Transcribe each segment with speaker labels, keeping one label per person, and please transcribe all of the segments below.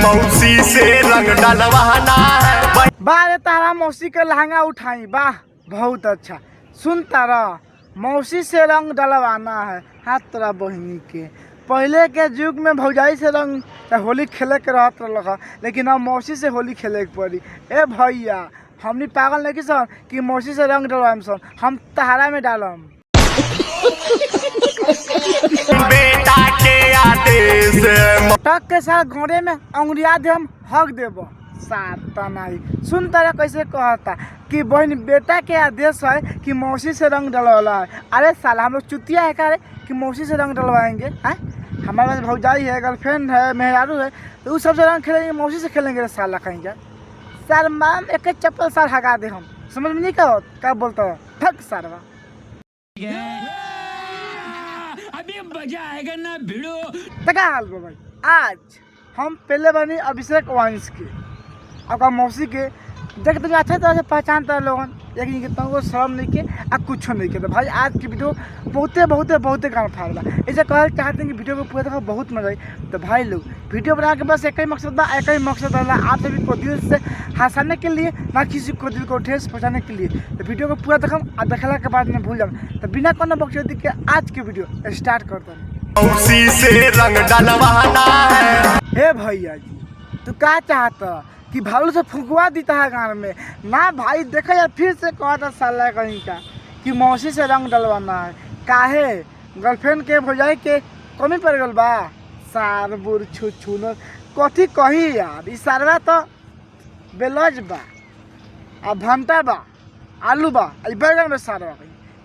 Speaker 1: मौसी से रंग डलवाना है।
Speaker 2: बारे तारा मौसी के लहंगा उठाई, वाह बहुत अच्छा। सुन तारा, मौसी से रंग डलवाना है हाथ तोरा बहिनी के। पहले के युग में भौजाई से रंग होली खेले के रहत रहा, लेकिन अब मौसी से होली खेले के पड़ी। ए भैया, हमनी पागल नहीं सन कि मौसी से रंग डलवाएम सन, हम तहारा में डालम।
Speaker 1: बेटा के आदेश
Speaker 2: टक के साथ घोड़े में अंगुरिया दे हम हक देब साता नहीं। सुन तारा कैसे कहता कि बहन बेटा के आदेश है कि मौसी से रंग डलवाना है। अरे साला हम लोग चुतिया है क्या रे कि मौसी से रंग डलवाएंगे? हैं, हमारे पास भौजाई है, गर्लफ्रेंड है, मेहरारू है, तो उस सबसे रंग खेलेंगे, मौसी से खेलेंगे? साला कहेंगे सर मैम एक चप्पल सर हगा दे हम। समझ में नहीं क्या बोलता है? ठक सारवा
Speaker 3: अभी मजा आएगा ना भिड़ो।
Speaker 2: तका हाल बा भाई, आज हम पहले बनी अभिषेक वाइंस के, आपका मौसी के देख तो अच्छे तरह से पहचानता है लोगन, लेकिन कितना को शर्म नहीं के आ कुछ नहीं के। तो भाई आज की वीडियो बहुते गाँव फाड़ ऐसे कहना चाहते हैं कि वीडियो को पूरा देखो, बहुत मजा आई। तो भाई लोग वीडियो बना के बस एक ही मकसद है, आप सभी को दिल से हंसाने के लिए, ना किसी को दिल को ठेस पहुँचाने के लिए। तो वीडियो को पूरा देखम और देखला के बाद में भूल जाऊँ। तो बिना कोनो बकचोदी के आज की वीडियो स्टार्ट करता हूँ।
Speaker 1: मौसी से रंग डलवाना है।
Speaker 2: हे भैया जी, तू क्या चाहता कि भालू से फुकवा देता है गाँव में ना? भाई देखा यार, फिर से कहता साला कहीं का कि मौसी से रंग डलवाना है। काहे गर्लफ्रेंड के भौजाई के कमी पड़ गल बा? सार बुर छू न कथी कही यार, इस सारवा तो बेलज बा, अब भंटा बा, आलू बा, बैगन में सारवा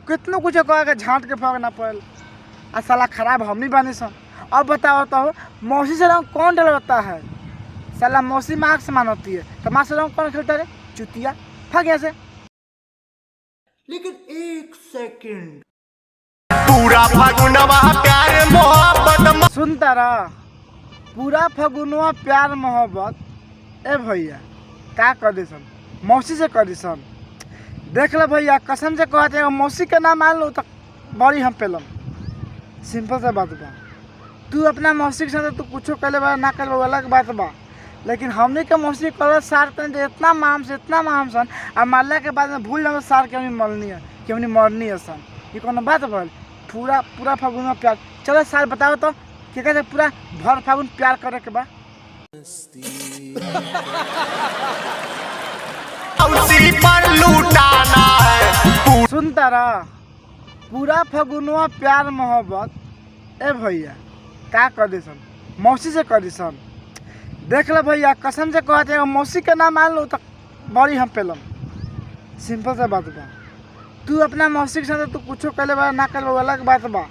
Speaker 2: कितनो कुछ कह के झाँट के फर्क ना पड़ल। आ साला खराब हम नहीं बनी सन। अब बताओ तो मौसी से रंग कौन डलवाता है? साला मौसी माँ के समान होती है, तो माँ से रंग कौन खेलता है? चुतिया भाग यहाँ से।
Speaker 1: लेकिन एक सेकंड, पूरा फागुनवा प्यार मोहब्बत।
Speaker 2: सुनता रहा, पूरा फगुनवा प्यार मोहब्बत। ए भैया क्या कर सन, मौसी से कर सन। देख लो भैया, कसम से कहते हैं मौसी के नाम मान लो तो बड़ी हम पेलम। सिंपल सा बात बा, तू अपना मौसी के साथ तू कुछ कर ले ना कर अलग बात बा, लेकिन हमने के मौसी कलर सार इतना माम सन, और मारला के बाद में भूल जाओ सार के हमने मरनी है सन। ये कोनो बात भल? पूरा फागुन में प्यार। चलो सार बताओ तो क्या कहते पूरा भर फागुन प्यार करे के बा?
Speaker 1: मौसी पर लूटाना है।
Speaker 2: सुनता रहा, पूरा फगुनवा प्यार मोहब्बत। ए भैया क्या कर सन, मौसी से कर सन। देख लो भैया, कसम से कहते हैं मौसी के नाम मान लो तो बड़ी हम पेलम। सिंपल सा बात बा, तू अपना मौसी के साथ तू कुछ कर ले ना कर अलग बात बा,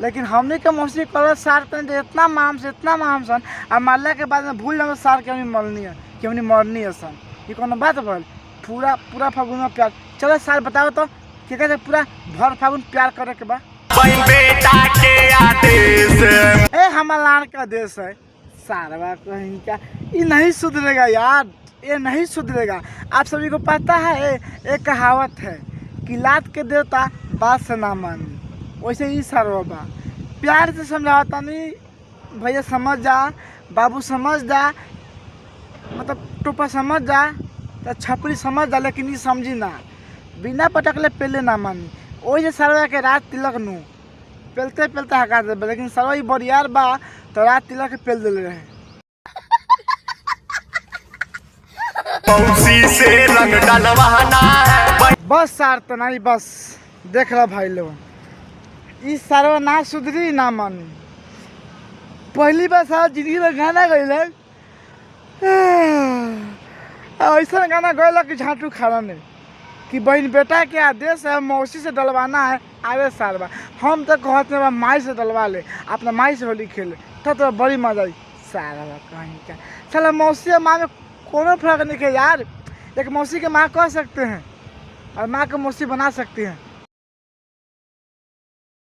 Speaker 2: लेकिन हमने के मौसी कलर सार इतना माम सन, और मारला के बाद में भूल जाओ सार के हमने मरनी है सन। ये कोनो बात भल? पूरा फागुन में प्यार। चलो सार बताओ तो क्या कहते पूरा भर फागुन प्यार करे के बा?
Speaker 1: बेटा के आदेश
Speaker 2: ए हमारा का देश है सारवा कहीं का। ये नहीं सुधरेगा यार, ये नहीं सुधरेगा। आप सभी को पता है एक कहावत है कि लात के देवता बात से ना मानी, वैसे ही सारवा बा। प्यार से समझाता नहीं भैया, समझ जा बाबू, समझ जा, मतलब टोपा समझ जा, तो छपरी समझ जा, लेकिन ये समझी ना, बिना पटकले पहले ना मानी। वही सारवा के रात तिलक नू पेलते हका दे, लेकिन सारवा ही बरियार बा तो रात तिलक पेल दिले रहे।
Speaker 1: मौसी से रंग डलवाना है।
Speaker 2: बस सार तो नहीं, बस देख लो भाई लोग, इस सारवा ना सुधरी ना मानी। पहली बार सारा जिंदगी में गाना गई ऐसा गाना गए कि झाटू खाना नहीं कि बहन बेटा के आदेश है मौसी से डलवाना है। अरे सारवा हम तो कहते हैं माई से डलवा ले, अपना माई से होली खेले तो बड़ी मजा आई। सारवा कहीं का साला मौसी और माँ में कोनो फर्क नहीं है यार। एक मौसी के माँ कह सकते हैं और माँ को मौसी बना सकते हैं।